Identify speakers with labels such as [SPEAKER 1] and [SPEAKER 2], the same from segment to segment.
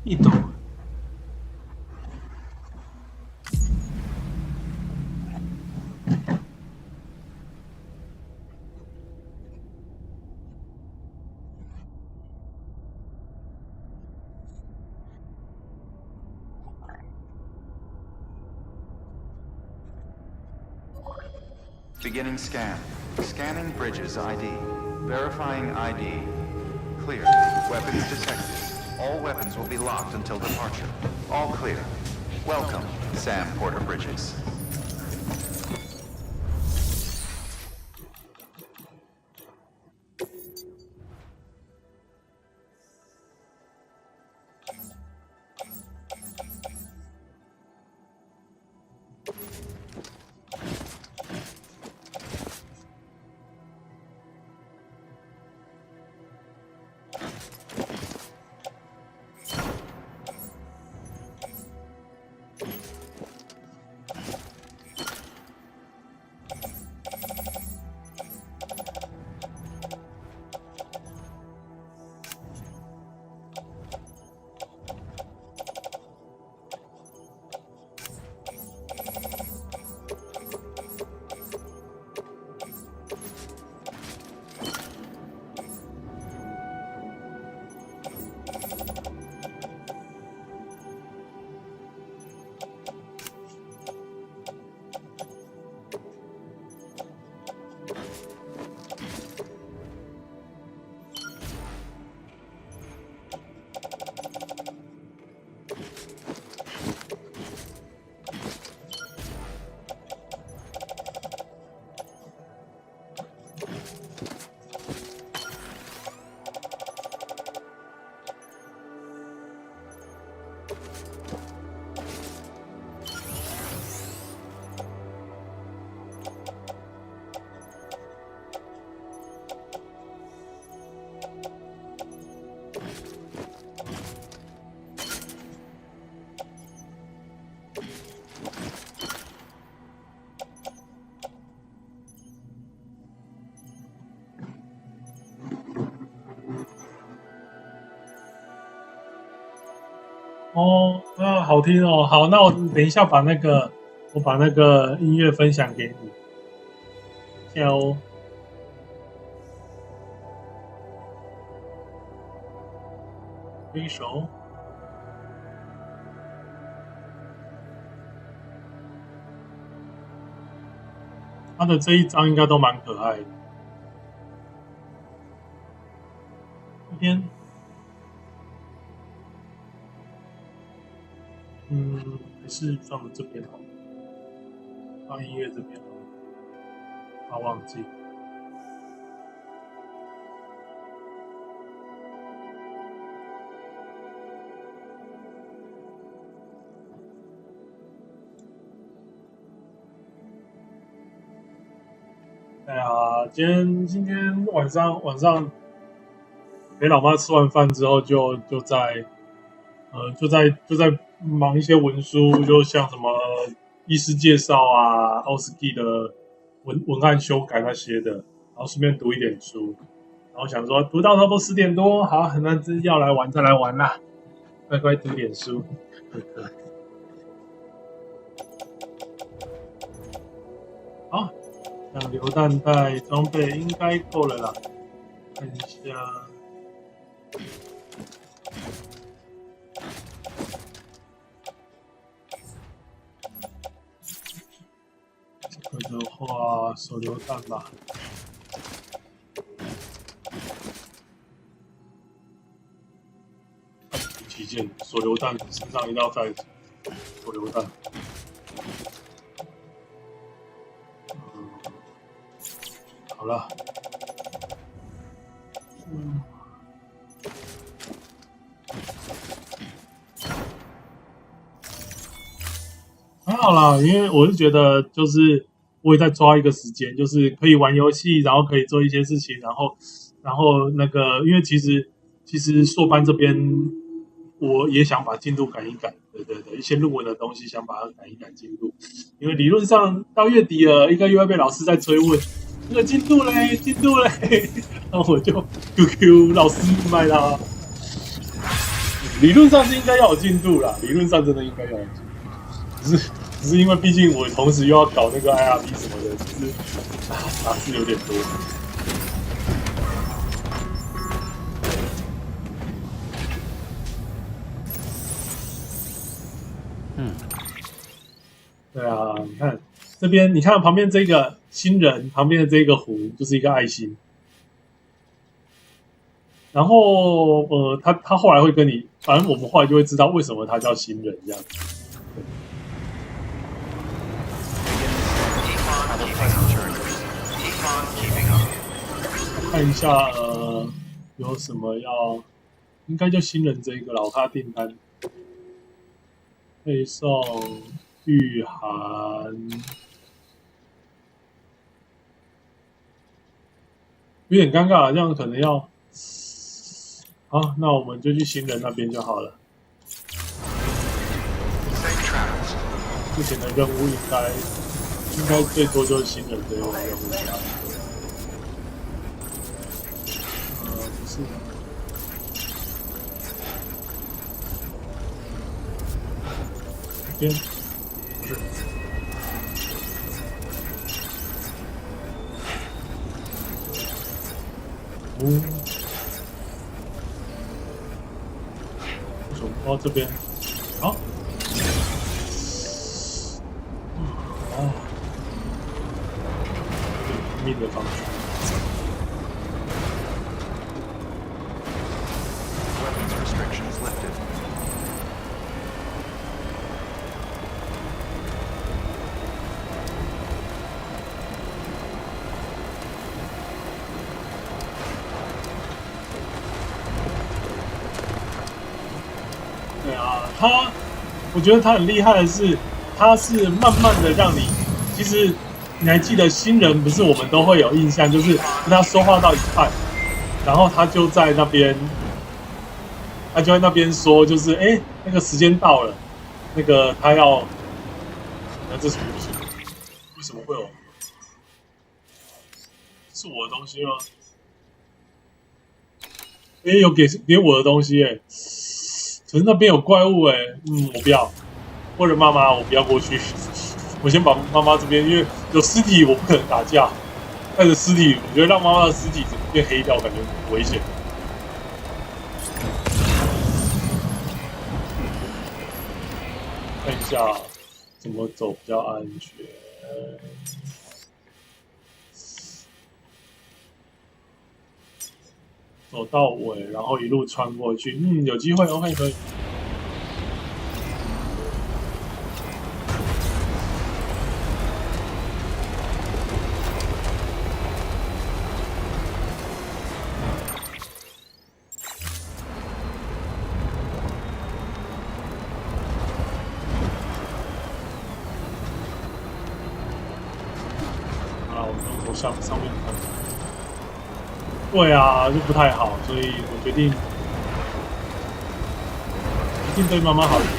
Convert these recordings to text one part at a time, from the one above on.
[SPEAKER 1] 一抖。
[SPEAKER 2] Beginning scan. Scanning bridges ID. Verifying ID. Clear. Weapons detected. All weapons will be locked until departure. All clear. Welcome, Sam Porter Bridges.
[SPEAKER 1] 哦，啊，好听哦。好，那我等一下把那个音乐分享给你。下哦。挥手。他的这一张应该都蛮可爱的。这边，还是放这边好了，放音乐这边好了，怕忘记。哎呀，今天晚上陪老妈吃完饭之后就在忙一些文书，就像什么医师介绍啊、奥斯基的文案修改那些的，然后顺便读一点书，然后想说读到差不多10点多，好，那要来玩再来玩啦，乖乖读点书。好。像榴弹袋装备应该够了啦，看一下。这个的话，手榴弹吧。旗舰手榴弹身上一定要带手榴弹。好了，还好啦，因为我是觉得就是我也在抓一个时间，就是可以玩游戏，然后可以做一些事情，然后那个，因为其实硕班这边我也想把进度赶一赶，对，一些论文的东西想把它赶一赶进度，因为理论上到月底了，应该又要被老师在追问。那个进度嘞，然后我就 QQ 老师麦啦。理论上是应该要有进度啦，理论上真的应该要有进度，只是因为毕竟我同时又要搞那个 IRB 什么的，其实杂事有点多。对啊，你看这边，你看旁边这个新人旁边的这个湖就是一个爱心，然后他后来会跟你，反正我们后来就会知道为什么他叫新人这样。看一下有什么要，应该就新人这一个老咖订单，配送御寒。有点尴尬，这样可能要，好，那我们就去新人那边就好了。目前的任务应该最多就是新人这个任务吧。不是。这边不是。走到这边，好，拼命的方式。对啊，我觉得他很厉害的是，他是慢慢的让你，其实你还记得新人不是我们都会有印象，就是跟他说话到一半，然后他就在那边说，就是那个时间到了，那个他要，那这什么东西？为什么会有？是我的东西吗？有给我的东西可是那边有怪物我不要，或者妈妈我不要过去，我先把妈妈这边，因为有尸体我不可能打架，带着尸体，我觉得让妈妈的尸体整个变黑掉，感觉很危险。看一下怎么走比较安全。走到尾，然后一路穿过去。有机会 ，OK 可以。上面看，对啊，就不太好，所以我决定一定对妈妈好一点。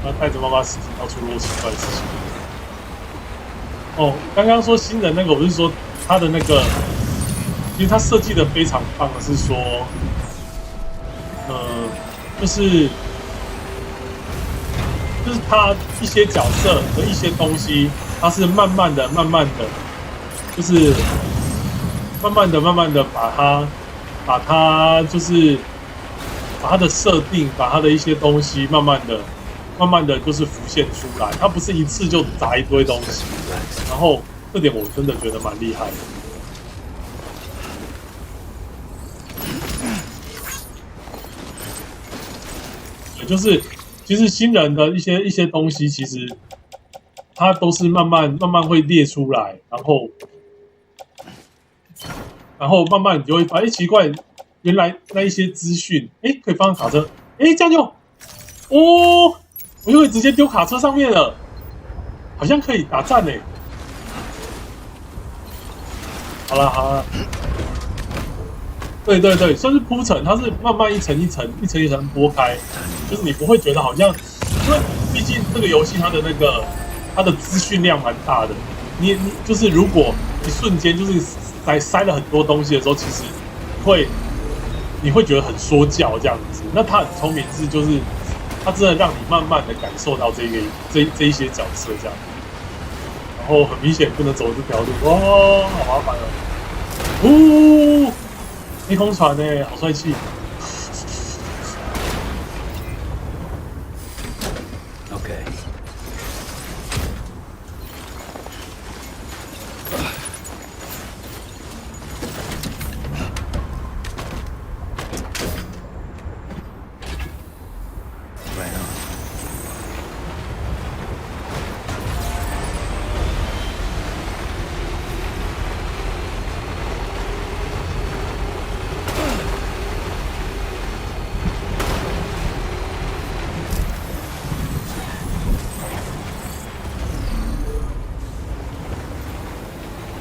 [SPEAKER 1] 要带着妈妈实际到处做奇怪的事情。哦，刚刚说新人那个，我是说他的那个，其实他设计的非常棒的是说，就是他一些角色和一些东西。它是慢慢的，就是慢慢的把它就是把它的设定，把它的一些东西慢慢的就是浮现出来。它不是一次就砸一堆东西，然后这点我真的觉得蛮厉害的。也就是其实新人的一些东西，其实。它都是慢慢会列出来，然后慢慢你就会发现，奇怪，原来那一些资讯，可以放卡车，这样就，我就会直接丢卡车上面了，好像可以打战呢。好了，对，算是铺陈，它是慢慢一层一层剥开，就是你不会觉得好像，因为毕竟这个游戏它的资讯量蛮大的，你就是如果一瞬间就是塞了很多东西的时候，其实你会觉得很说教这样子。那他很聪明是就是他真的让你慢慢的感受到这一些角色这样，然后很明显不能走这条路，好麻烦哦。黑空船呢，好帅气。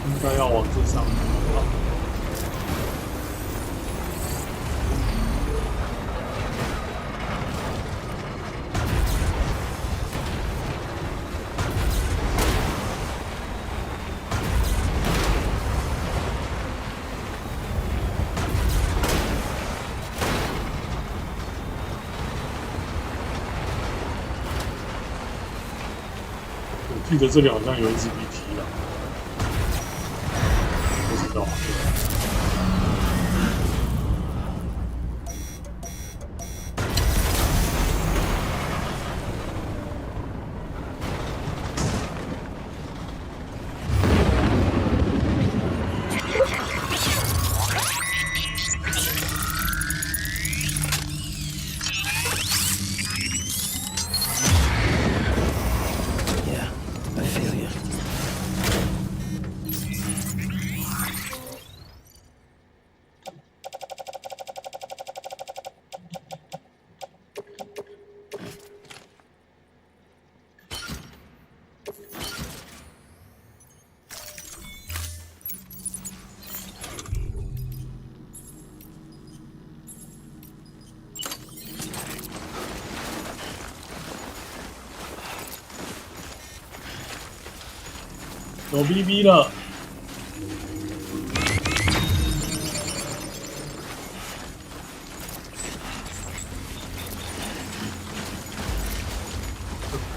[SPEAKER 1] 应该要往这上面。我记得这里好像有一只 BT 了。不知道。有 BB 了。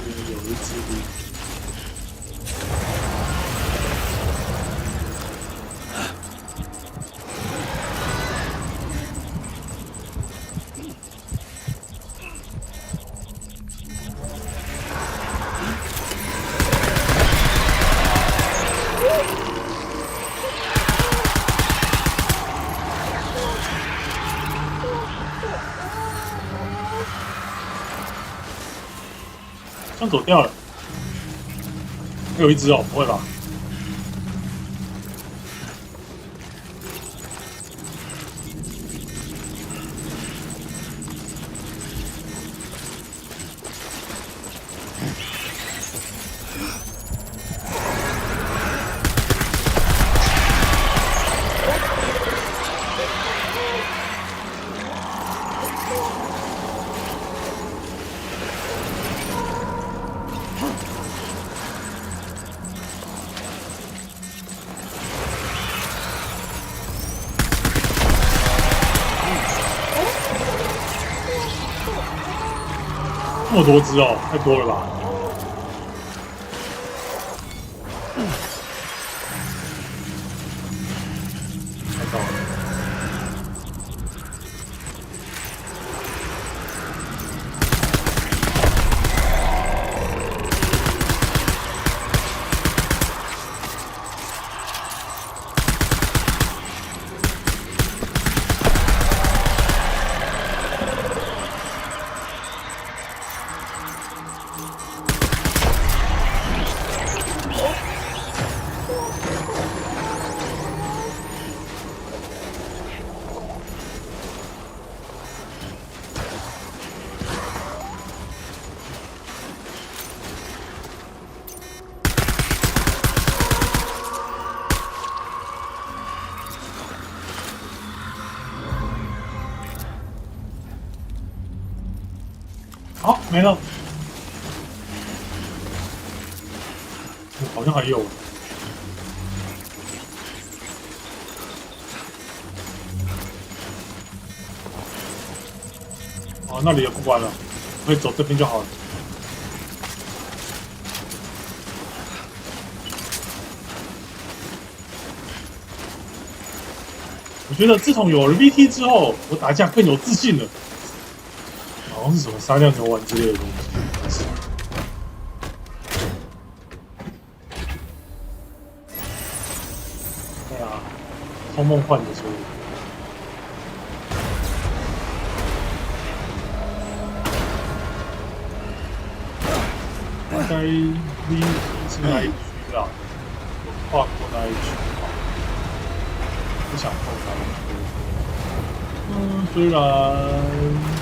[SPEAKER 1] 这边有一只 BB。向左掉了，还有一只哦，不会吧？这么多只哦，太多了吧？太高了。好，没了。好像还有。哦，那里也不关了，可以走这边就好了。我觉得自从有了 VT 之后，我打架更有自信了。好像是什么沙量牛丸之类的东西。对啊，超梦幻的说。大概 V 是哪一区啦？我跨过那一区，不想碰那一区。虽然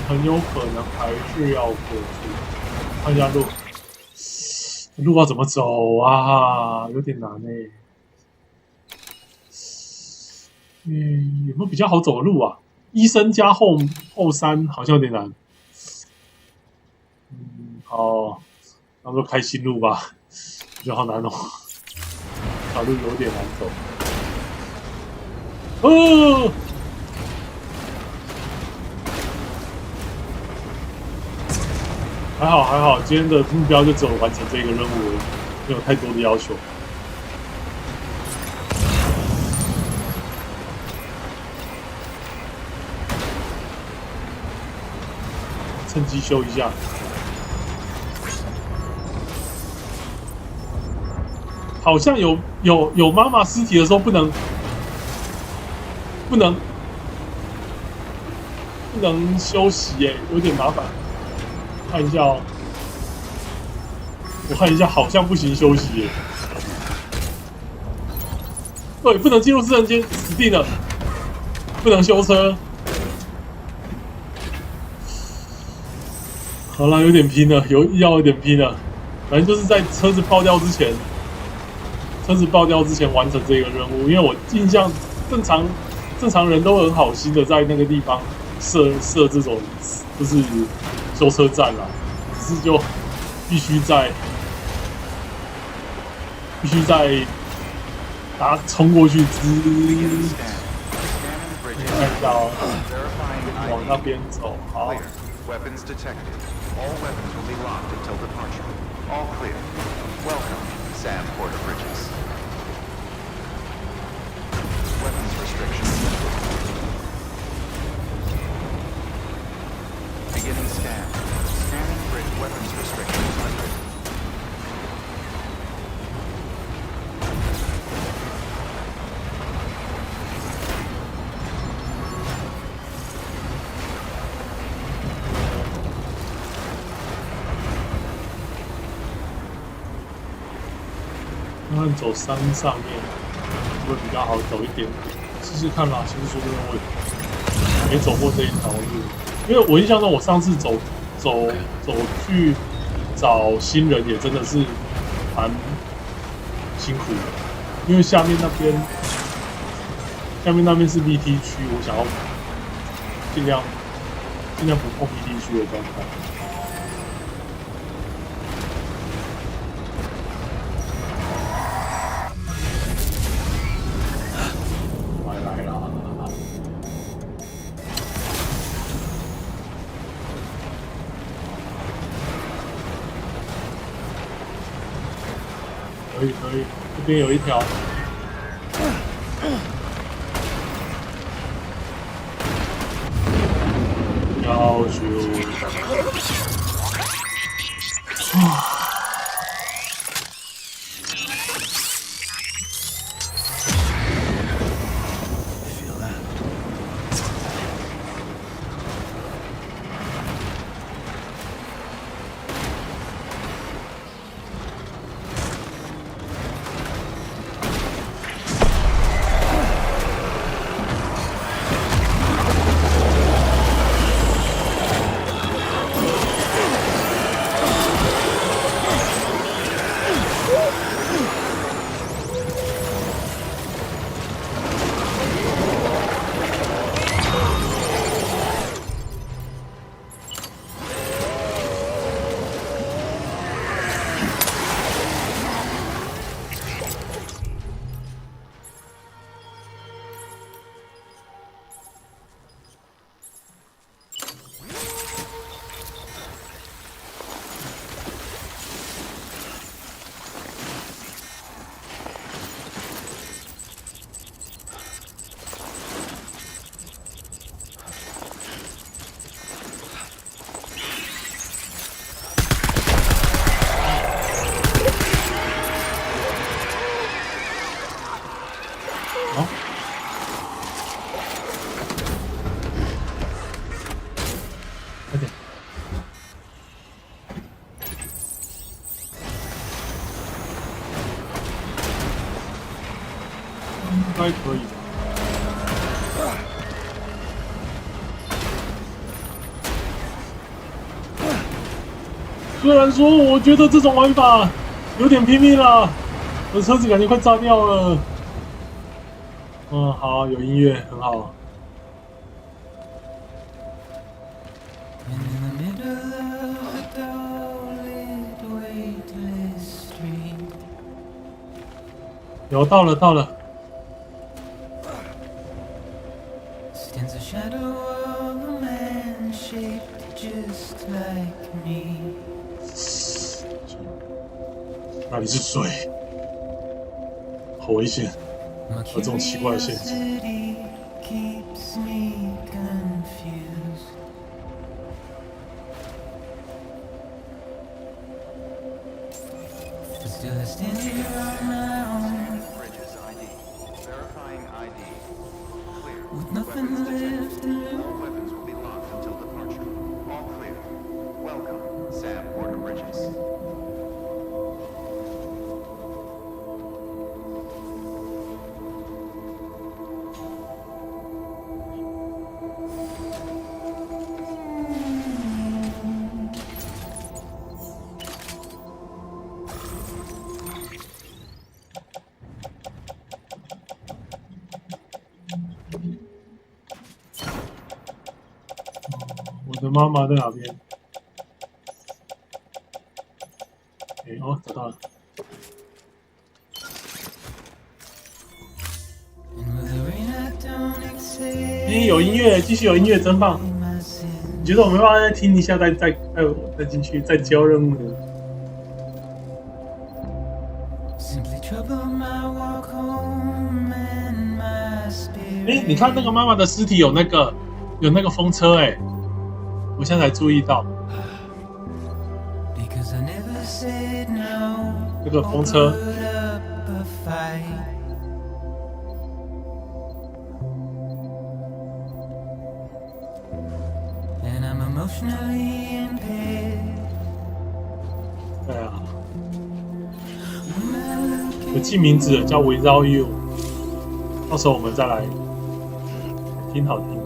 [SPEAKER 1] 很有可能还是要过去，看一下路，路要怎么走啊？有点难欸。有没有比较好走的路啊？医生加后山好像有点难。好，那就开新路吧。我觉得好难哦，小路有点难走。哦。还好，今天的目标就只有完成这个任务而已，没有太多的要求。趁机修一下。好像有妈妈尸体的时候不能休息耶，有点麻烦。看一下哦，我看一下，好像不行休息耶。对，不能进入私人间，死定了。不能修车。好了，有点拼了，有点拼了。反正就是在车子爆掉之前完成这个任务。因为我印象正常人都很好心的在那个地方设这种就是修车站啦，只是就必须在冲过去看一下哦，往那边走。好。
[SPEAKER 2] Weapons detected. All weapons will be locked until departure. All clear. Welcome, Sam Porter Bridges. Weapons restrictions lifted. Beginning scan. Scanning bridge weapons restrictions lifted.
[SPEAKER 1] 慢慢走山上面会比较好走一点，试试看啦。其实说真的，我也没走过这一条路，因为我印象中我上次走去找新人也真的是蛮辛苦的，因为下面那边是 BT 区，我想要尽量不碰 BT 区的状态。来啦！可以，这边有一条。要求应该可以。虽然说我觉得这种玩法有点拼命了，我的车子感觉快炸掉了。好，有音乐，很好。有，到了。那里是水，好危险！有这种奇怪的陷阱。
[SPEAKER 2] With nothing left to lose, all weapons will be locked until departure. All clear. Welcome, Sam Porter Bridges.
[SPEAKER 1] 我的妈妈在哪边？找到了。有音乐，继续有音乐，真棒！你觉得我没办法再听一下，再进去，再交任务的？你看那个妈妈的尸体有那个风车我现在才注意到，这个风车。对啊。有记名字的叫 Without You， 到时候我们再来听好听。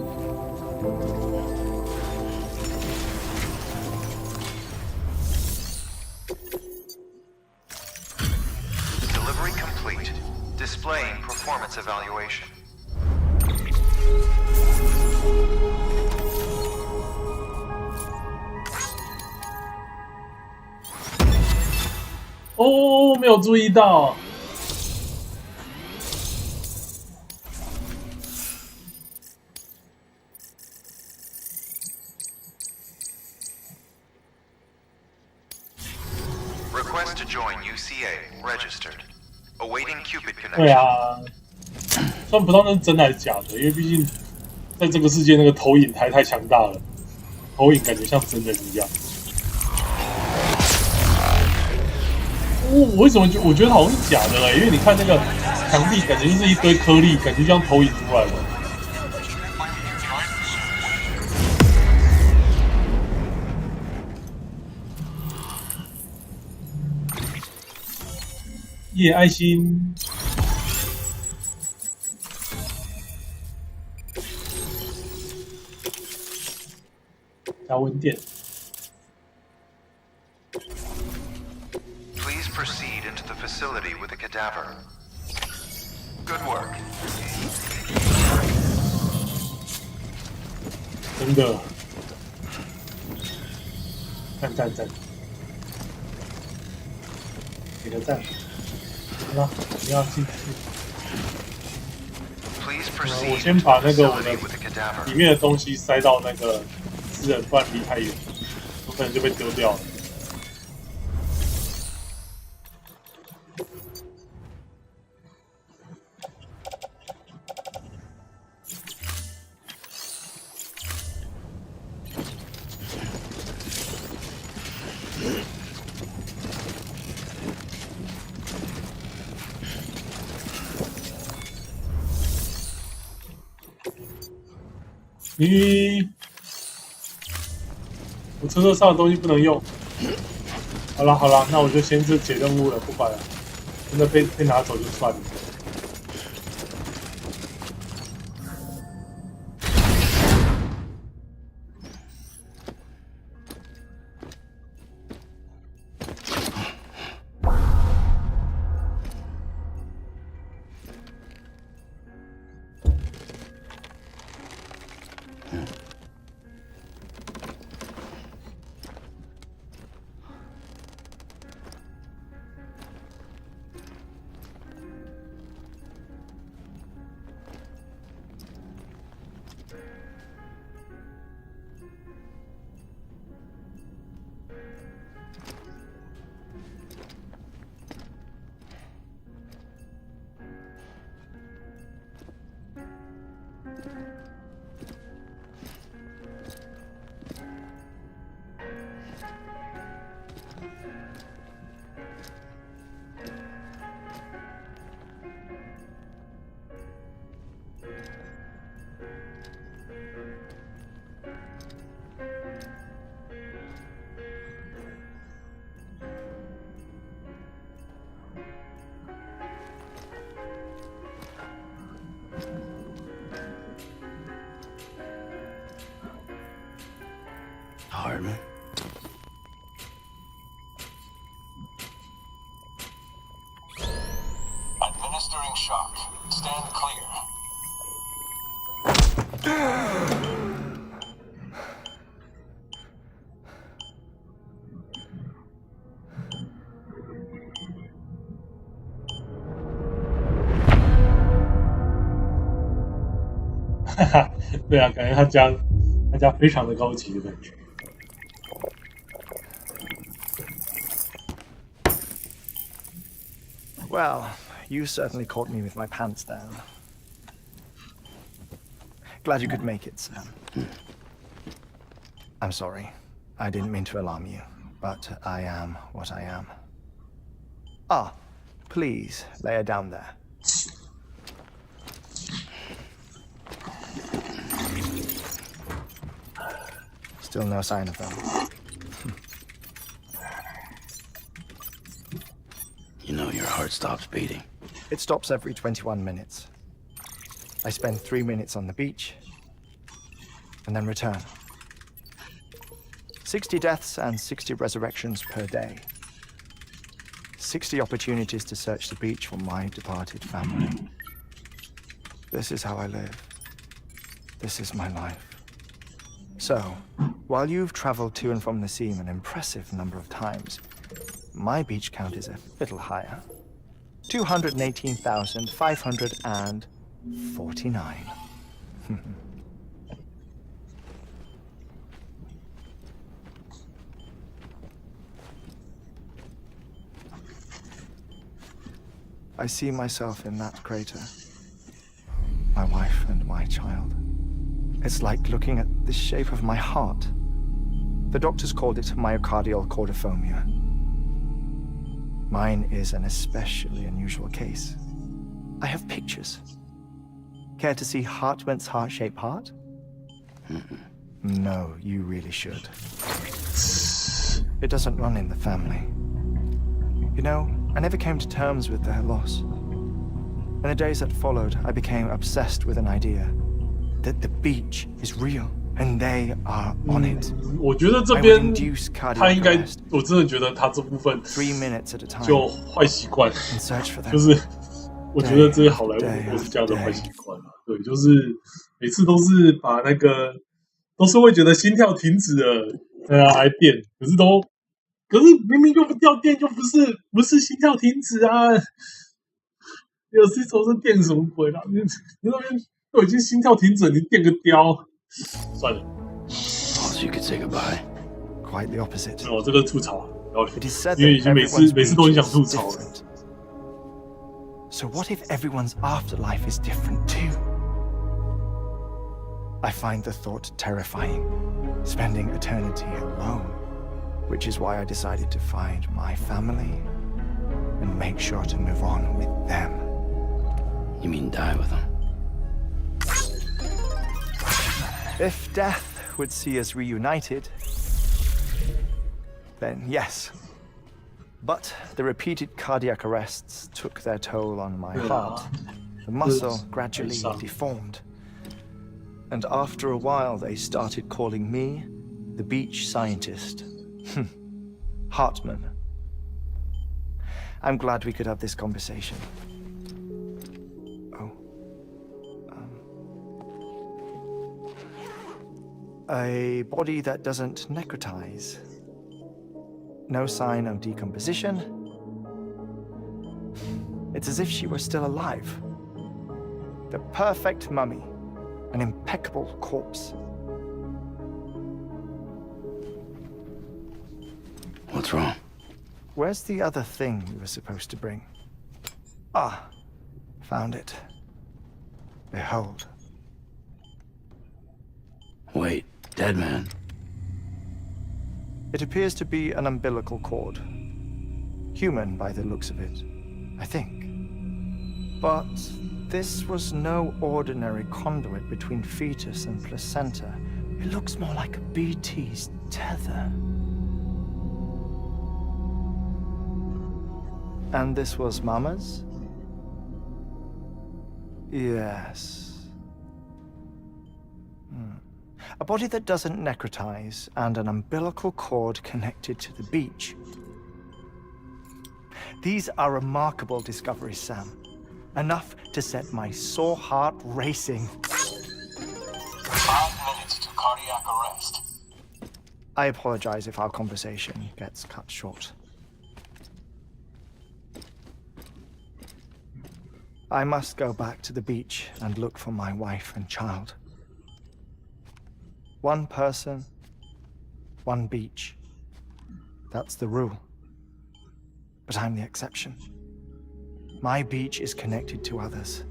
[SPEAKER 2] Delivery complete. Displaying performance evaluation.
[SPEAKER 1] 哦，没有注意到。
[SPEAKER 2] Request to join UCA. Registered. Awaiting Cupid
[SPEAKER 1] 对
[SPEAKER 2] connection.
[SPEAKER 1] 啊，算不到那是真还是假的，因为毕竟在这个世界那个投影台太强大了，投影感觉像真人一样。我为什么我觉得好像是假的因为你看那个墙壁，感觉就是一堆颗粒，感觉就像投影出来的。耶，爱心。加温垫。
[SPEAKER 2] Please proceed into the facility with a cadaver. Good work.
[SPEAKER 1] 真的，赞，给个赞。好了，你要进去。
[SPEAKER 2] Please
[SPEAKER 1] 我
[SPEAKER 2] proceed
[SPEAKER 1] 先
[SPEAKER 2] into
[SPEAKER 1] 把
[SPEAKER 2] the
[SPEAKER 1] 那个我
[SPEAKER 2] facility
[SPEAKER 1] 的
[SPEAKER 2] with a cadaver.
[SPEAKER 1] 里面的东西塞到那个私人，不然离太远，有可能就被丢掉了。咦，我车上的东西不能用。好了，那我就先是解任务了，不管了，真的被拿走就算了。
[SPEAKER 3] Hartman.
[SPEAKER 4] Administering shock. Stand clear.
[SPEAKER 1] 哈哈，对啊，感觉他家非常的高级的感觉。
[SPEAKER 3] Well, you certainly caught me with my pants down. Glad you could make it, Sam. I'm sorry. I didn't mean to alarm you, but I am what I am. Ah, please lay her down there. Still no sign of them.
[SPEAKER 4] You know you're hard
[SPEAKER 5] heart stops beating?
[SPEAKER 3] It stops every 21 minutes. I spend 3 minutes on the beach, and then return. 60 deaths and 60 resurrections per day. 60 opportunities to search the beach for my departed family. This is how I live. This is my life. So, while you've traveled to and from the sea an impressive number of times, my beach count is a little higher. 218,549. I see myself in that crater. My wife and my child. It's like looking at the shape of my heart. The doctors called it myocardial chordophobia. Mine is an especially unusual case. I have pictures. Care to see Hartman's heart-shaped heart? No, you really should. It doesn't run in the family. You know, I never came to terms with their loss. In the days that followed, I became obsessed with an idea that the beach is real and they are on it.
[SPEAKER 1] 我觉得这
[SPEAKER 3] I
[SPEAKER 1] 边
[SPEAKER 3] would induce
[SPEAKER 1] 他
[SPEAKER 3] cardiac
[SPEAKER 1] 应该，
[SPEAKER 3] arrest
[SPEAKER 1] 我真的觉得他这部分
[SPEAKER 3] 3 minutes at a time
[SPEAKER 1] 就坏习惯，
[SPEAKER 3] and search for
[SPEAKER 1] 就
[SPEAKER 3] them.
[SPEAKER 1] 是我觉得这些好莱坞都是这样的坏习惯啊。对，就是每次都是把那个都是会觉得心跳停止了，来电，可是明明就不掉电，就不是心跳停止啊。有些时候是电什么鬼啦？你那边都已经心跳停止了，你电个雕，算了。
[SPEAKER 5] Oh, so you could say goodbye.
[SPEAKER 3] Quite the opposite.
[SPEAKER 1] 哦，这个吐槽，然后
[SPEAKER 3] It is said
[SPEAKER 1] 因为
[SPEAKER 3] that
[SPEAKER 1] 已经每
[SPEAKER 3] everyone's
[SPEAKER 1] 次都很
[SPEAKER 3] beach
[SPEAKER 1] 想吐
[SPEAKER 3] is
[SPEAKER 1] 槽了。
[SPEAKER 3] different. So what if everyone's afterlife is different too? I find the thought terrifying, spending eternity alone, which is why I decided to find my family and make sure to move on with them.
[SPEAKER 5] You mean die with them?
[SPEAKER 3] If death would see us reunited, then yes. But the repeated cardiac arrests took their toll on my heart. The muscle gradually deformed. And after a while, they started calling me the beach scientist. Hartman. I'm glad we could have this conversation. Oh. A body that doesn't necrotize. No sign of decomposition. It's as if she were still alive. The perfect mummy. An impeccable corpse.
[SPEAKER 5] What's wrong?
[SPEAKER 3] Where's the other thing you were supposed to bring? Ah, found it. Behold.
[SPEAKER 5] Wait, dead man.
[SPEAKER 3] It appears to be an umbilical cord. Human by the looks of it, I think. But this was no ordinary conduit between fetus and placenta. It looks more like a BT's tether. And this was Mama's? Yes. A body that doesn't necrotize and an umbilical cord connected to the beach. These are remarkable discoveries, Sam. Enough to set my sore heart racing.
[SPEAKER 4] 5 minutes to cardiac arrest.
[SPEAKER 3] I apologize if our conversation gets cut short. I must go back to the beach and look for my wife and child. One person, one beach. That's the rule. But I'm the exception. My beach is connected to others,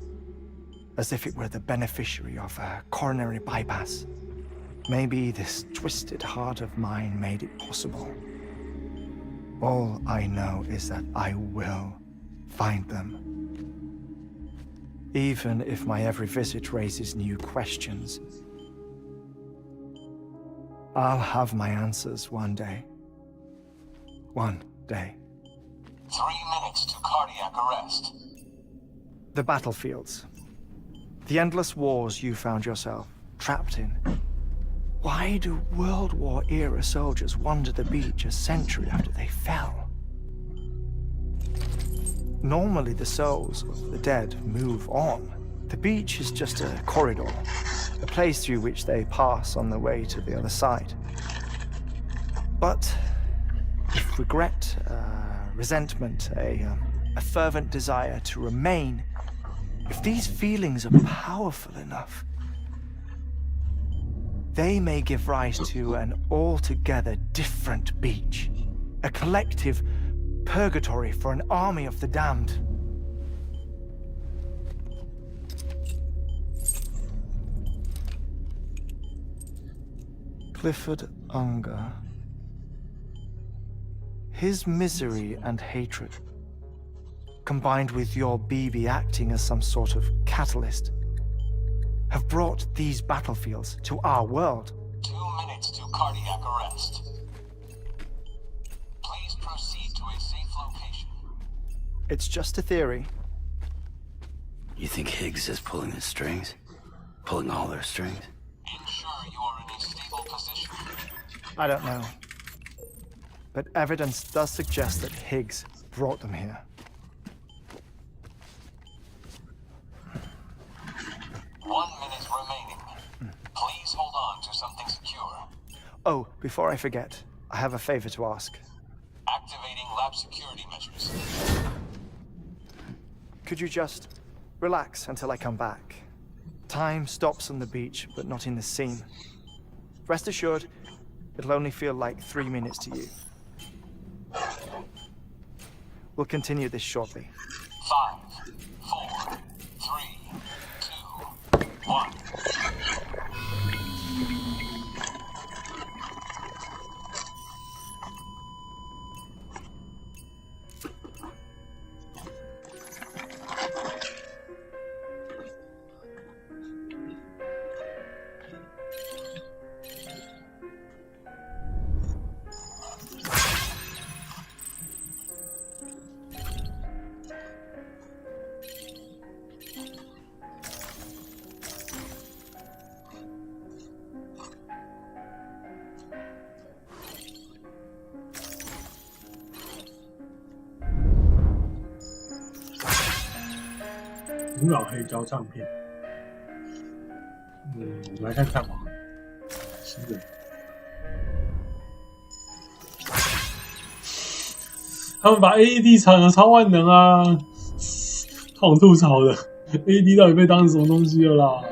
[SPEAKER 3] as if it were the beneficiary of a coronary bypass. Maybe this twisted heart of mine made it possible. All I know is that I will find them. Even if my every visit raises new questions, I'll have my answers one day. One day.
[SPEAKER 4] minutes to cardiac arrest.
[SPEAKER 3] The battlefields. The endless wars you found yourself trapped in. Why do World War era soldiers wander the beach a century after they fell? Normally the souls of the dead move on. The beach is just a corridor, a place through which they pass on their way to the other side. But if regret, resentment, a fervent desire to remain, if these feelings are powerful enough, they may give rise to an altogether different beach, a collective purgatory for an army of the damned. Clifford Unger. His misery and hatred, combined with your BB acting as some sort of catalyst, have brought these battlefields to our world.
[SPEAKER 4] 2 minutes to cardiac arrest. Please proceed to a safe location.
[SPEAKER 3] It's just a theory.
[SPEAKER 5] You think Higgs is pulling the strings? Pulling all their strings?
[SPEAKER 4] Ensure you are in a stable position.
[SPEAKER 3] I don't know. But evidence does suggest that Higgs brought them here.
[SPEAKER 4] One minute remaining. Please hold on to something secure.
[SPEAKER 3] Oh, before I forget, I have a favor to ask.
[SPEAKER 4] Activating lab security measures.
[SPEAKER 3] Could you just relax until I come back? Time stops on the beach, but not in the scene. Rest assured, it'll only feel like 3 minutes to you. We'll continue this shortly.
[SPEAKER 4] 5, 4, 3, 2, 1.
[SPEAKER 1] 古老黑胶唱片，我们来看看吧。新的，他们把 AED 产了超万能啊，痛吐槽的 AED 到底被当成什么东西了啦？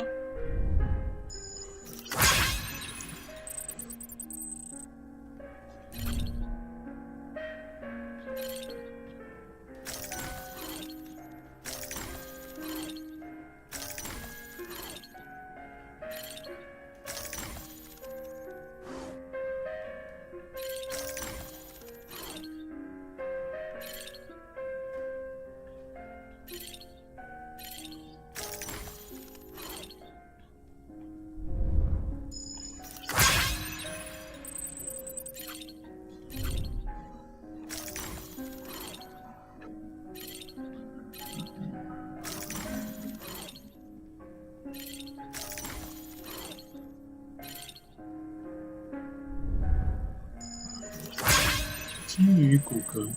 [SPEAKER 1] 鲸鱼骨骼。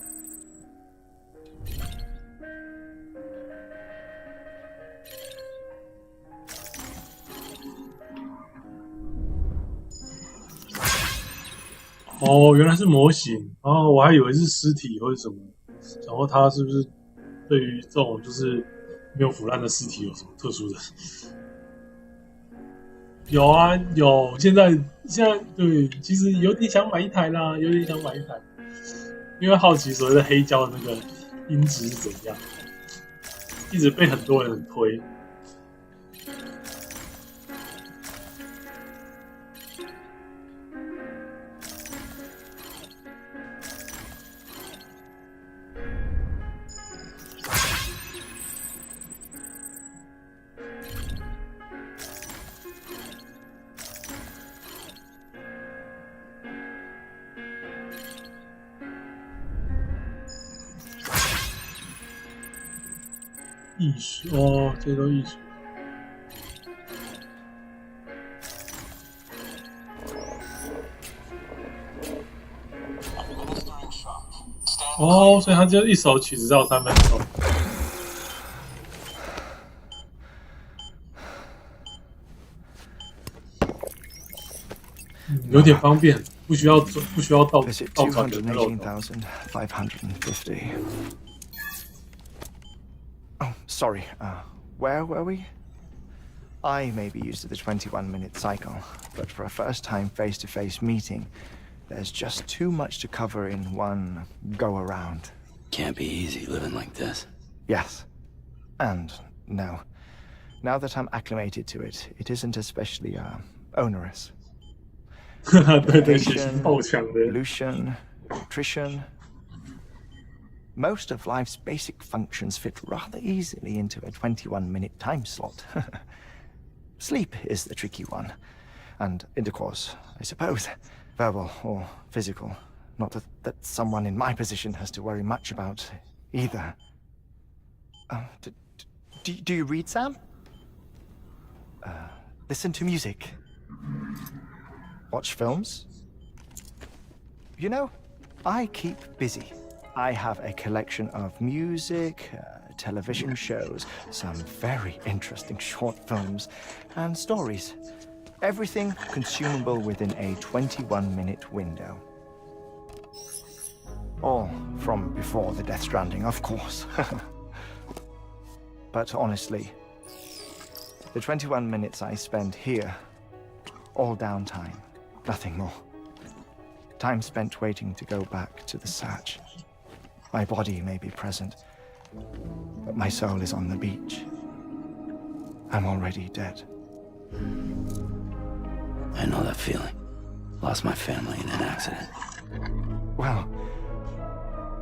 [SPEAKER 1] 哦，原来是模型哦，我还以为是尸体或者什么，然后它是不是对于这种就是没有腐烂的尸体有什么特殊的？有啊，有，现在对，其实有点想买一台啦，有点想买一台，因为好奇所谓的黑胶的那个音质是怎样，一直被很多人很推。艺术哦，这些都艺术。
[SPEAKER 4] Administering shock. Stand
[SPEAKER 1] 哦，所以他就一首曲子要3分钟。有点方便，不需要倒
[SPEAKER 3] Visit
[SPEAKER 1] 转的那种。
[SPEAKER 3] 218,550. Oh, sorry. Where were we? I may be used to the 21-minute cycle, but for a first-time face-to-face meeting, there's just too much to cover in one go-around.
[SPEAKER 5] Can't be easy living like this.
[SPEAKER 3] Yes. And no. Now that I'm acclimated to it, it isn't especially, onerous.
[SPEAKER 1] 对对，血型爆强的。
[SPEAKER 3] Pollution, nutrition. Most of life's basic functions fit rather easily into a 21-minute time slot. Sleep is the tricky one. And intercourse, I suppose. Verbal or physical. Not that someone in my position has to worry much about either. Do you read, Sam? Listen to music. Watch films? You know, I keep busy. I have a collection of music, television shows, some very interesting short films, and stories. Everything consumable within a 21-minute window. All from before the Death Stranding, of course. But honestly, the 21 minutes I spend here, all downtime, nothing more. Time spent waiting to go back to the search. My body may be present, but my soul is on the beach. I'm already dead.
[SPEAKER 5] I know that feeling. Lost my family in an accident.
[SPEAKER 3] Well,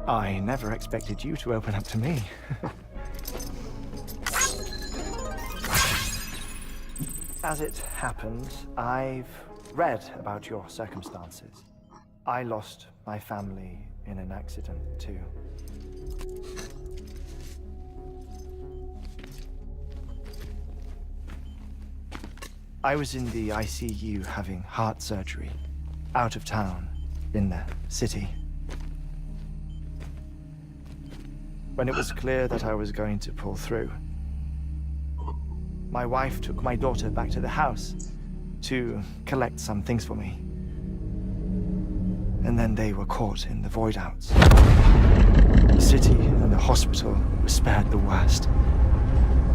[SPEAKER 3] I never expected you to open up to me. As it happens, I've read about your circumstances. I lost my family in an accident, too. I was in the ICU having heart surgery, out of town, in the city. When it was clear that I was going to pull through, my wife took my daughter back to the house to collect some things for me. And then they were caught in the void outs. The city and the hospital were spared the worst,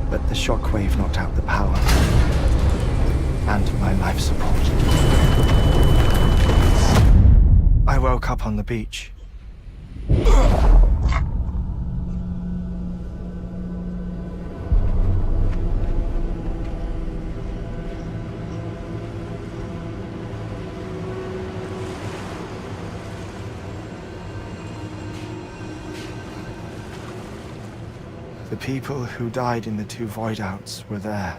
[SPEAKER 3] but the shockwave knocked out the power and my life support. I woke up on the beach. The people who died in the 2 void outs were there.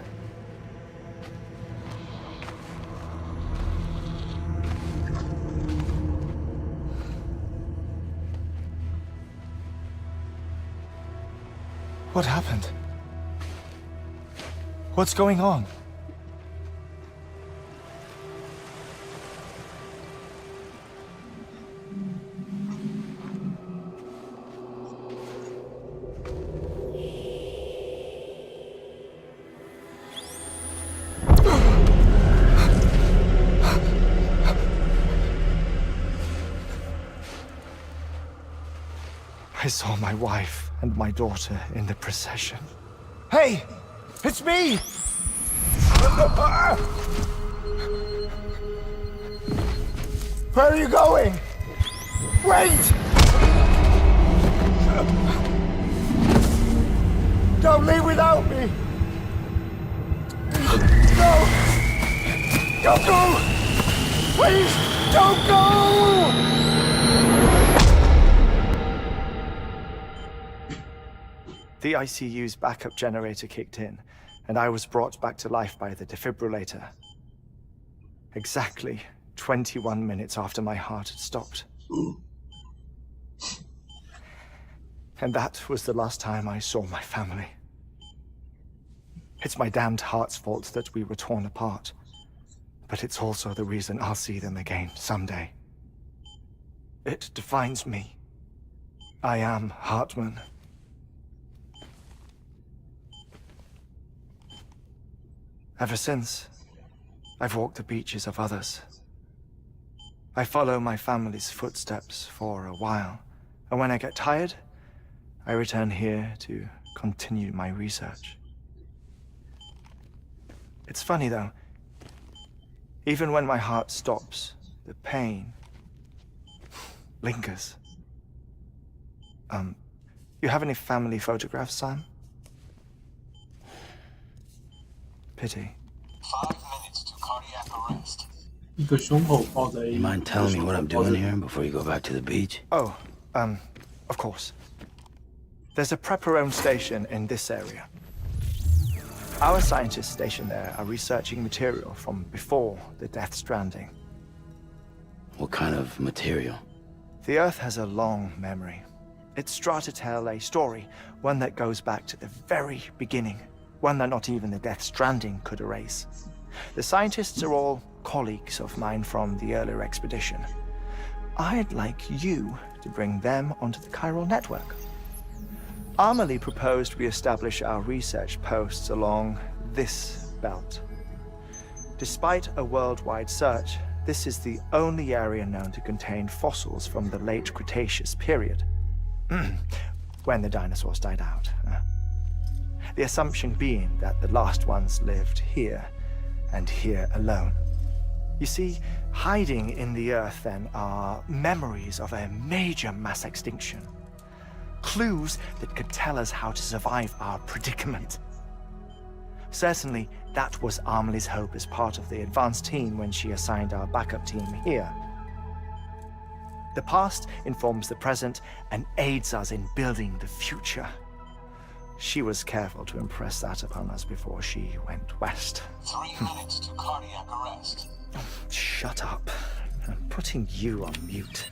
[SPEAKER 3] What happened? What's going on? I saw my wife and my daughter in the procession. Hey! It's me! Where are you going? Wait! Don't leave without me! No! Don't go! Please, don't go! The ICU's backup generator kicked in, and I was brought back to life by the defibrillator. Exactly 21 minutes after my heart had stopped. And that was the last time I saw my family. It's my damned heart's fault that we were torn apart. But it's also the reason I'll see them again someday. It defines me. I am Hartman. Ever since, I've walked the beaches of others. I follow my family's footsteps for a while, and when I get tired, I return here to continue my research. It's funny though, even when my heart stops, the pain lingers. You have any family photographs, Sam? Pity.
[SPEAKER 4] 5 minutes to cardiac arrest.
[SPEAKER 1] 一个胸口抱在
[SPEAKER 5] You mind telling me what I'm doing here before you go back to the beach?
[SPEAKER 3] Oh, of course. There's a Prepperone station in this area. Our scientists stationed there are researching material from before the Death Stranding.
[SPEAKER 5] What kind of material?
[SPEAKER 3] The Earth has a long memory. It's trying to tell a story, one that goes back to the very beginning, one that not even the Death Stranding could erase. The scientists are all colleagues of mine from the earlier expedition. I'd like you to bring them onto the chiral network. Amelie proposed we establish our research posts along this belt. Despite a worldwide search, this is the only area known to contain fossils from the late Cretaceous period, when the dinosaurs died out. The assumption being that the last ones lived here, and here alone. You see, hiding in the Earth then are memories of a major mass extinction. Clues that could tell us how to survive our predicament. Certainly, that was Amelie's hope as part of the advanced team when she assigned our backup team here. The past informs the present and aids us in building the future. She was careful to impress that upon us before she went west.
[SPEAKER 4] 3 minutes to cardiac arrest.
[SPEAKER 3] Shut up. I'm putting you on mute.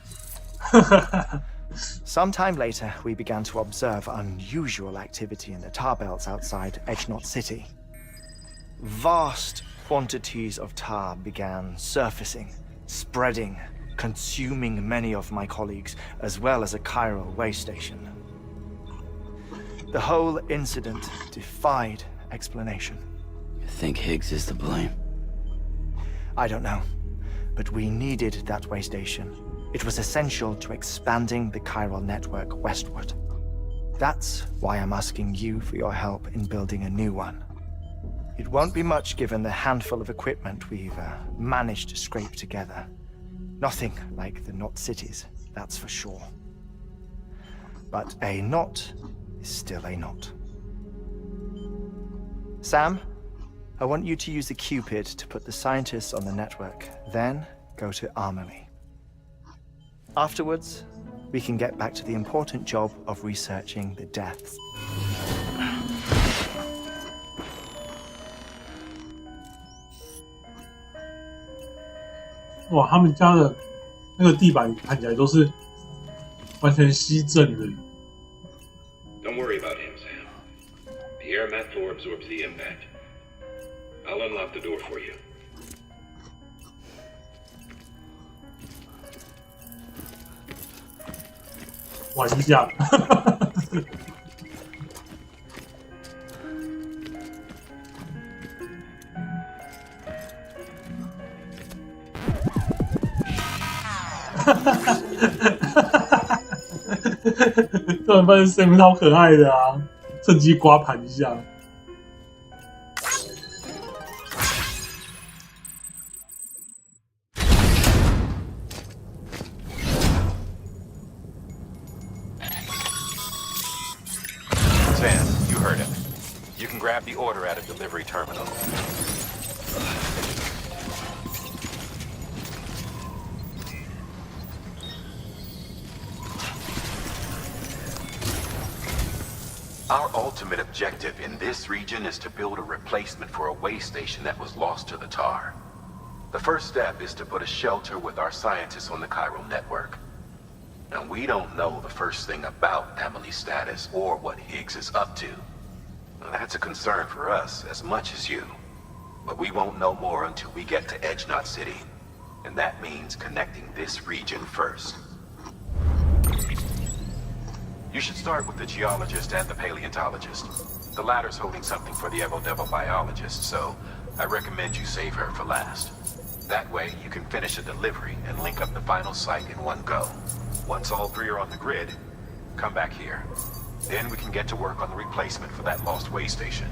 [SPEAKER 3] Sometime later, we began to observe unusual activity in the tar belts outside Edgenot City. Vast quantities of tar began surfacing, spreading, consuming many of my colleagues, as well as a chiral way station. The whole incident defied explanation.
[SPEAKER 5] You think Higgs is to blame?
[SPEAKER 3] I don't know, but we needed that way station. It was essential to expanding the chiral network westward. That's why I'm asking you for your help in building a new one. It won't be much given the handful of equipment we've managed to scrape together. Nothing like the knot cities, that's for sure. But a knot is still a knot. Sam, I want you to use the Cupid to put the scientists on the network, then go to Amelie. Afterwards, we can get back to the important job of researching the deaths.
[SPEAKER 1] 哇，他们家的那个地板看起来都是完全吸震的。
[SPEAKER 6] Don't worry about him, Sam. The air mat floor absorbs the impact. I'll unlock the door for you.
[SPEAKER 1] 玩一下。突然发现 Sam 超可爱的啊，趁机刮盘一下。
[SPEAKER 6] Sam, you heard him. You can grab the order at a delivery terminal. Our ultimate objective in this region is to build a replacement for a way station that was lost to the tar. The first step is to put a shelter with our scientists on the chiral network. And we don't know the first thing about Amelie's status or what Higgs is up to. Now, that's a concern for us as much as you. But we won't know more until we get to Edge Knot City. And that means connecting this region first. You should start with the geologist and the paleontologist. The latter's holding something for the Evo Devil biologist, so I recommend you save her for last. That way, you can finish a delivery and link up the final site in one go. Once all three are on the grid, come back here. Then we can get to work on the replacement for that lost way station.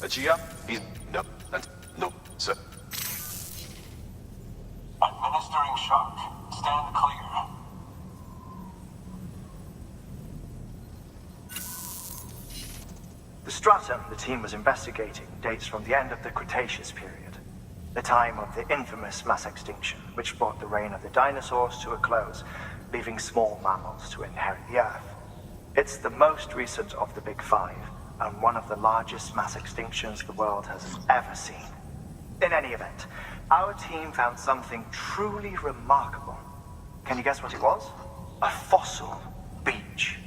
[SPEAKER 6] G up? No, no, sir.
[SPEAKER 4] Administering shock. Stand clear.
[SPEAKER 3] The stratum the team was investigating dates from the end of the Cretaceous period, the time of the infamous mass extinction, which brought the reign of the dinosaurs to a close, leaving small mammals to inherit the Earth. It's the most recent of the Big Five, and one of the largest mass extinctions the world has ever seen. In any event, our team found something truly remarkable. Can you guess what it was? A fossil beach.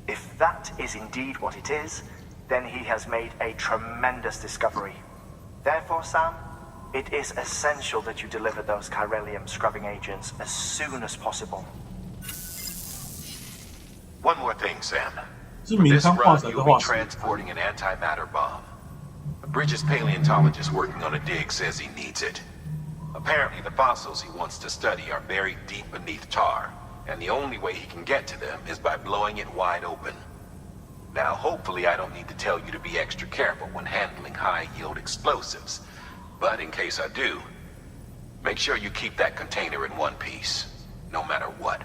[SPEAKER 3] If that is indeed what it is, then he has made a tremendous discovery. Therefore, Sam, it is essential that you deliver those chiralium scrubbing agents as soon as possible.
[SPEAKER 6] One more thing, Sam.
[SPEAKER 1] 是
[SPEAKER 6] For
[SPEAKER 1] 明
[SPEAKER 6] this
[SPEAKER 1] 康化
[SPEAKER 6] run,
[SPEAKER 1] 成的
[SPEAKER 6] you'll
[SPEAKER 1] 化
[SPEAKER 6] be
[SPEAKER 1] 石。
[SPEAKER 6] transporting an antimatter bomb. The Bridges paleontologist working on a dig says he needs it. Apparently, the fossils he wants to study are buried deep beneath tar, and the only way he can get to them is by blowing it wide open. Now, hopefully, I don't need to tell you to be extra careful when handling high-yield explosives. But in case I do, make sure you keep that container in one piece, no matter what.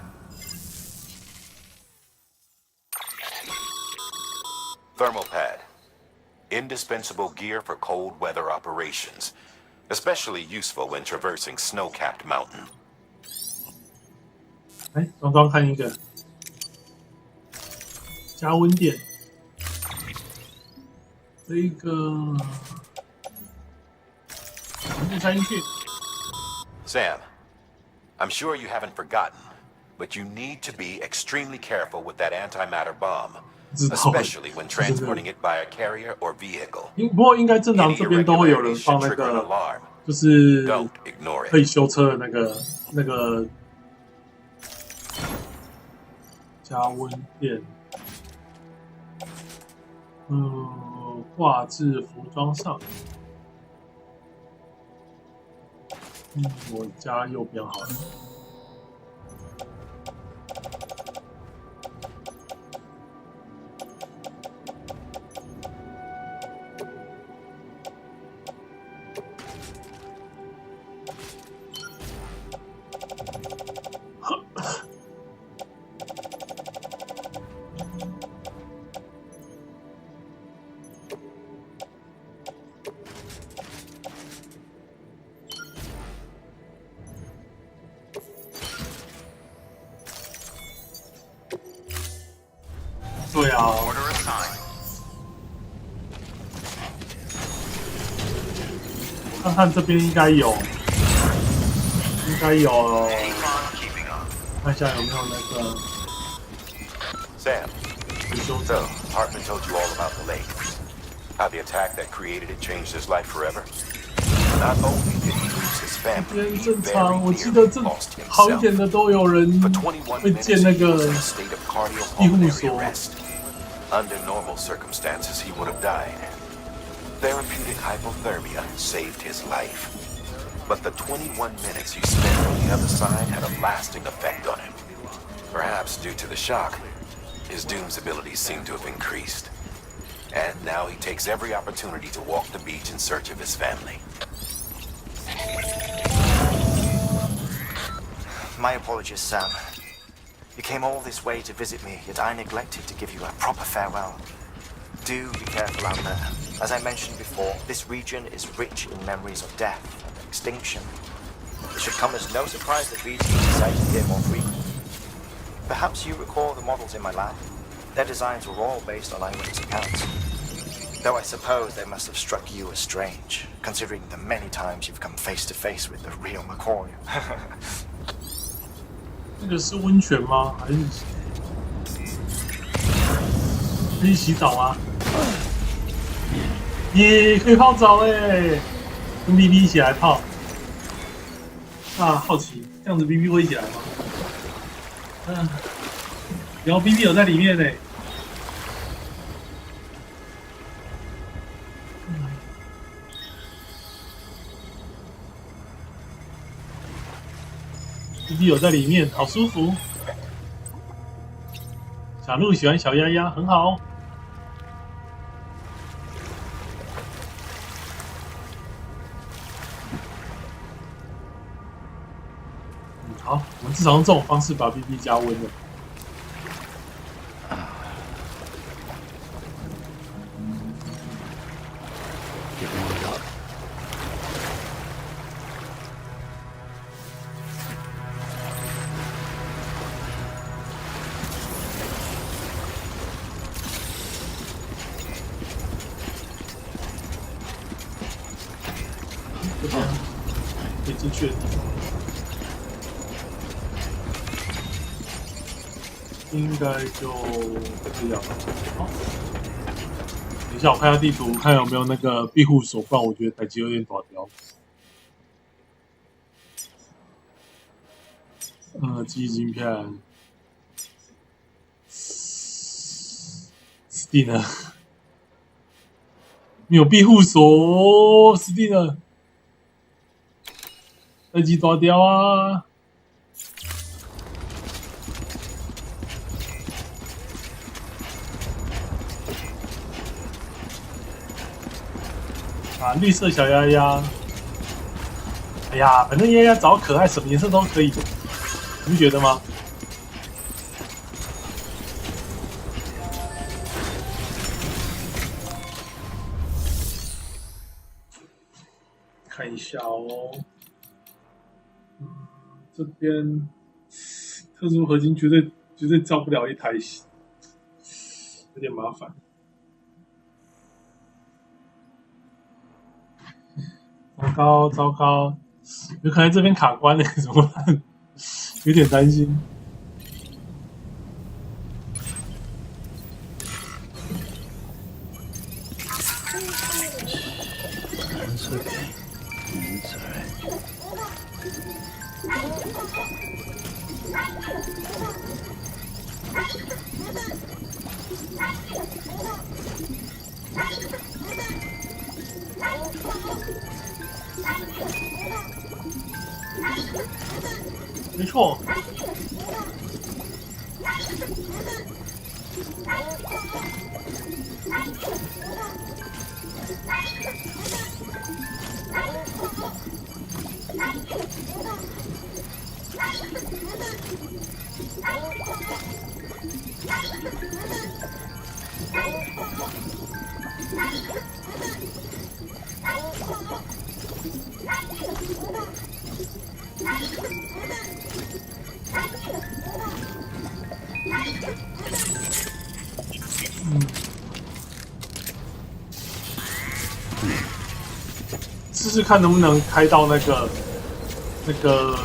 [SPEAKER 6] Thermal pad. Indispensable gear for cold weather operations. Especially useful when traversing snow-capped mountain.
[SPEAKER 1] 哎，刚刚看一个加温垫，这一个全部塞进去。
[SPEAKER 6] Sam, I'm sure you haven't forgotten, but you need to be extremely careful with that antimatter bomb.
[SPEAKER 1] 知道了
[SPEAKER 6] Especially when transporting it by a carrier or vehicle.
[SPEAKER 1] 不过应该正常这边都会有人放那
[SPEAKER 6] Trigger an
[SPEAKER 1] 个，
[SPEAKER 6] alarm.
[SPEAKER 1] 就是可
[SPEAKER 6] Don't ignore
[SPEAKER 1] 以
[SPEAKER 6] it.
[SPEAKER 1] 修车的那个加温垫，挂至服装上。我加右边好了。对啊，
[SPEAKER 2] Order assigned.
[SPEAKER 1] 看看这边应该有，Keep
[SPEAKER 2] on keeping on.
[SPEAKER 1] 看一下有没有那个
[SPEAKER 6] Sam,
[SPEAKER 1] 修
[SPEAKER 6] so
[SPEAKER 1] 正。
[SPEAKER 6] Hartman told you all about the lake. How the attack that created it changed his life forever. Not only did he lose his
[SPEAKER 1] 这
[SPEAKER 6] family,
[SPEAKER 1] 边
[SPEAKER 6] he
[SPEAKER 1] 正
[SPEAKER 6] very
[SPEAKER 1] 常，我记得
[SPEAKER 6] nearly
[SPEAKER 1] 这
[SPEAKER 6] lost
[SPEAKER 1] 好一点
[SPEAKER 6] himself.
[SPEAKER 1] 的都有人
[SPEAKER 6] For 21
[SPEAKER 1] 会
[SPEAKER 6] minutes,
[SPEAKER 1] 建那
[SPEAKER 6] he was
[SPEAKER 1] 个
[SPEAKER 6] in a state of
[SPEAKER 1] 庇护
[SPEAKER 6] cardiopulmonary
[SPEAKER 1] 所。
[SPEAKER 6] arrest. Under normal circumstances, he would have died. Therapeutic hypothermia saved his life. But the 21 minutes he spent on the other side had a lasting effect on him. Perhaps due to the shock, his Doom's abilities seem to have increased. And now he takes every opportunity to walk the beach in search of his family.
[SPEAKER 3] My apologies, Sam. You came all this way to visit me, yet I neglected to give you a proper farewell. Do be careful out there. As I mentioned before, this region is rich in memories of death and extinction. It should come as no surprise that VT decided here more frequently. Perhaps you recall the models in my lab? Their designs were all based on eyewitness accounts. Though I suppose they must have struck you as strange, considering the many times you've come face to face with the real McCoy.
[SPEAKER 1] 这个是温泉吗？还是可以洗澡吗？耶，可以泡澡哎！跟 BB 一起来泡。啊，好奇这样子 BB 会一起来吗？嗯，然后 BB 有在里面呢。BB 有在里面，好舒服。小鹿喜欢小鸭鸭，很好。好，我们至少用这种方式把 BB 加温了。这边可以进去的地方。应该就这样。好，等一下我看下地图，看有没有那个庇护所，不然我觉得台机有点短掉。记忆晶片，死定了，没有庇护所，死定了，台机断掉啊！啊，绿色小鸭鸭，哎呀，反正鸭鸭只要可爱，什么颜色都可以的，你不觉得吗？看一下哦，这边特殊合金绝对造不了一台，有点麻烦。糟糕，糟糕，有可能这边卡关了，怎么办？有点担心。
[SPEAKER 5] That's okay. It's alright.
[SPEAKER 1] 没错。试试看能不能开到那个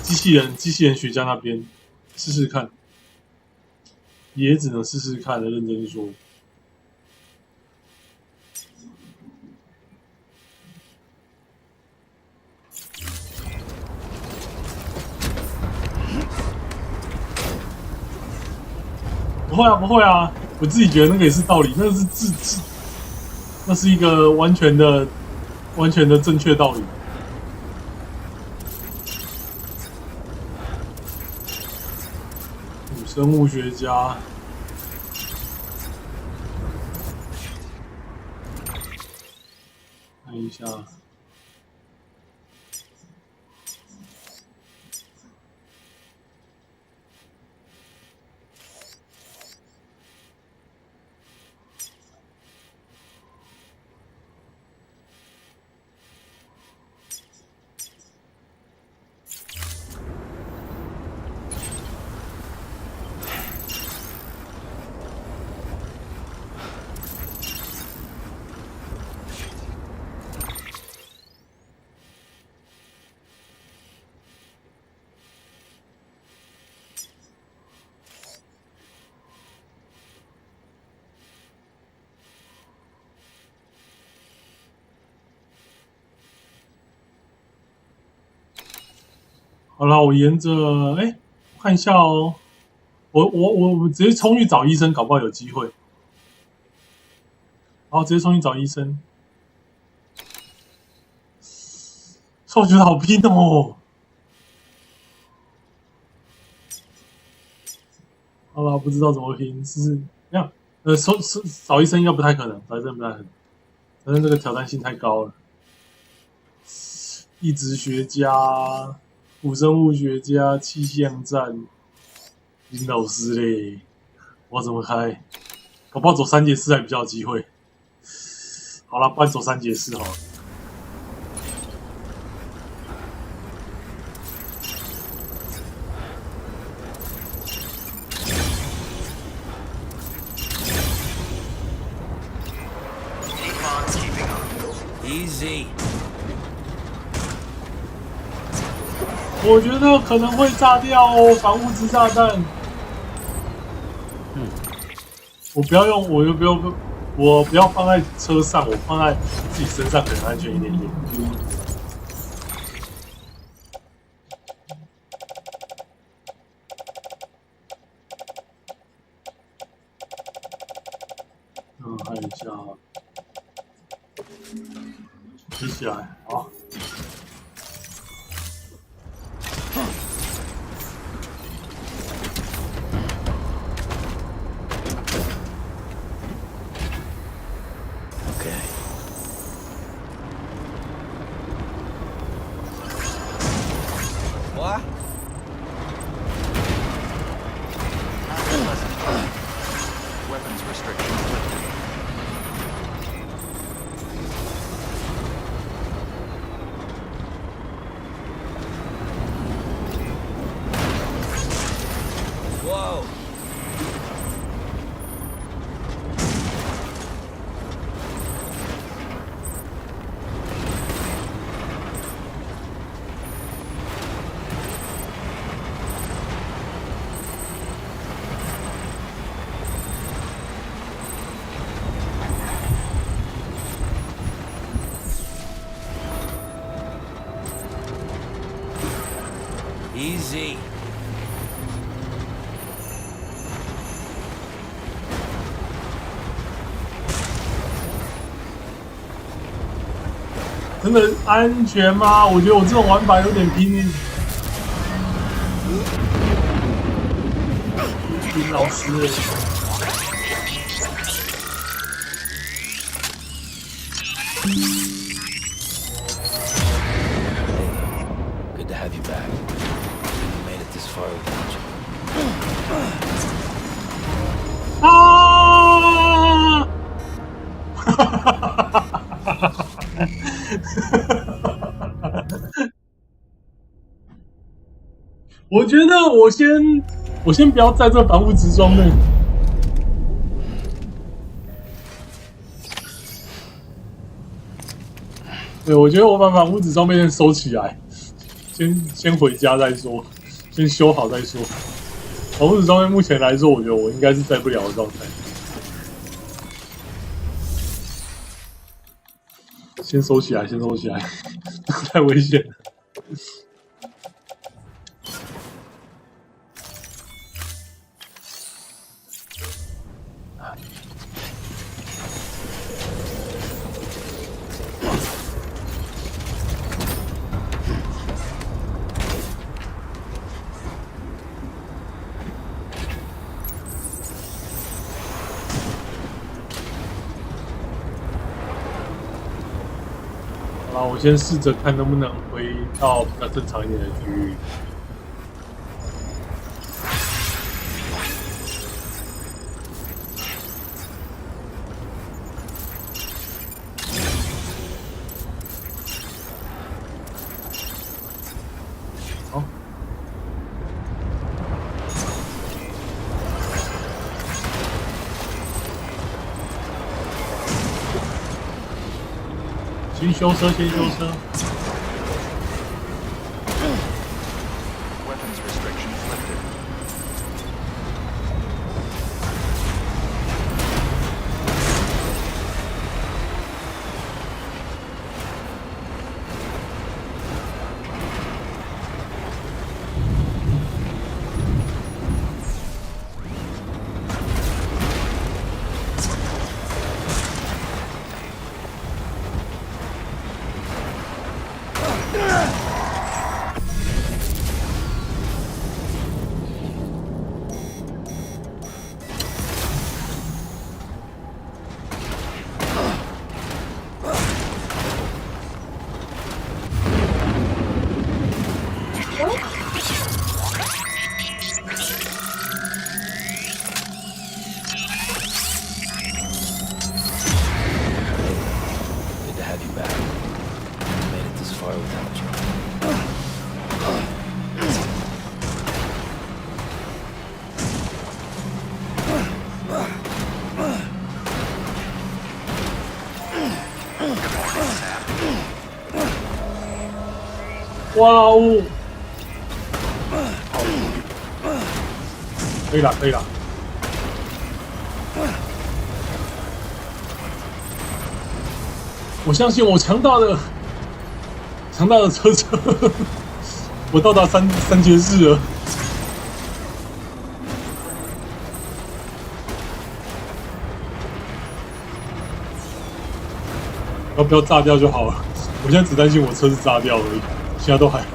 [SPEAKER 1] 机器人学家那边，试试看，也只能试试看的，认真说。不会啊，不会啊，我自己觉得那个也是道理，那是一个完全的正确道理。生物学家，看一下。好了，我沿着看一下哦。我直接冲去找医生，搞不好有机会。好，直接冲去找医生。我觉得好拼哦。好了，不知道怎么拼，是这样。找医生应该不太可能，找医生不太可能，反正这个挑战性太高了。地质学家、古生物学家、气象站、林老师嘞，我怎么开？搞不好走3节4还比较有机会。好了，不然走3节4好了。
[SPEAKER 5] Easy。
[SPEAKER 1] 我觉得可能会炸掉哦，反物质炸弹。我不要用，我不要放在车上，我放在自己身上可能安全一点点。看一下，提起来，好。
[SPEAKER 2] Weapons restrictions lifted.
[SPEAKER 5] Whoa. Easy.
[SPEAKER 1] 真的安全吗？我觉得我这种玩法有点拼。林老师。
[SPEAKER 5] Good to have you back. You made it this far without you.
[SPEAKER 1] 啊！我觉得我先不要在这防护职装内。对，我觉得我把防护职装备先收起来，先回家再说，先修好再说。防护职装备目前来说，我觉得我应该是在不了的状态。先收起来，先收起来，太危险了。好，我先试着看能不能回到比较正常一点的区域。好，先修车，先修车。
[SPEAKER 2] Weapons restrictions lifted.
[SPEAKER 1] 哇哦！可以了，可以了。我相信我强大的车车，我到达三阶式了。要不要炸掉就好了。我现在只担心我车子炸掉而已，其他都还好。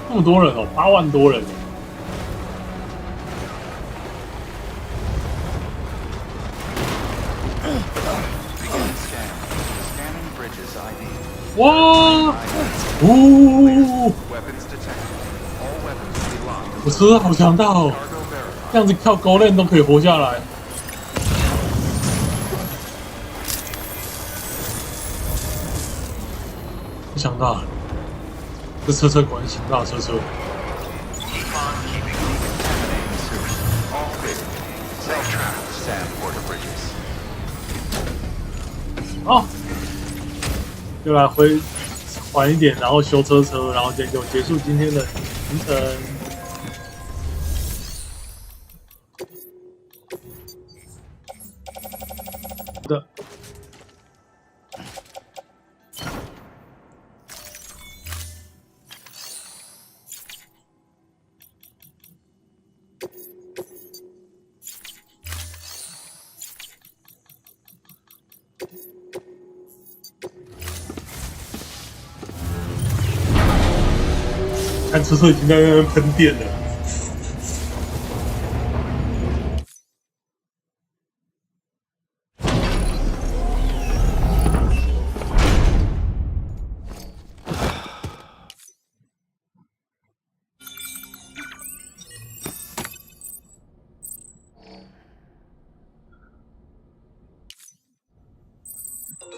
[SPEAKER 1] 这么多人哦，8万多人。哇！哦！我车好强大哦，这样子跳狗链都可以活下来。太强大了，这车车果然强大的车车。好，就来缓一点，然后修车车，然后就结束今天的行程。的。看车车已经在那边喷电了。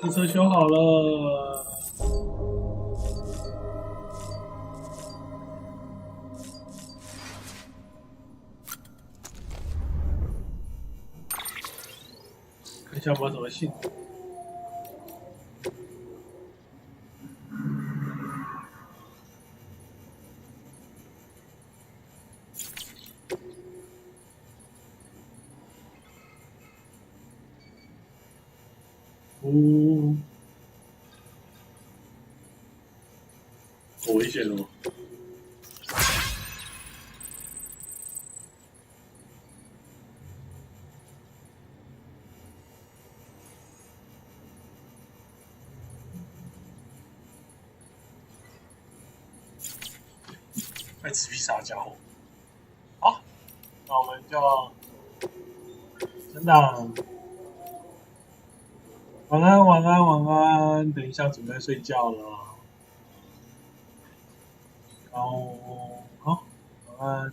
[SPEAKER 1] 汽车修好了。看一下有没有什么信。哦，好危险哦！爱吃披萨的家伙。好，那我们就真的晚安，晚安，晚安。等一下准备睡觉了。然后好，晚安。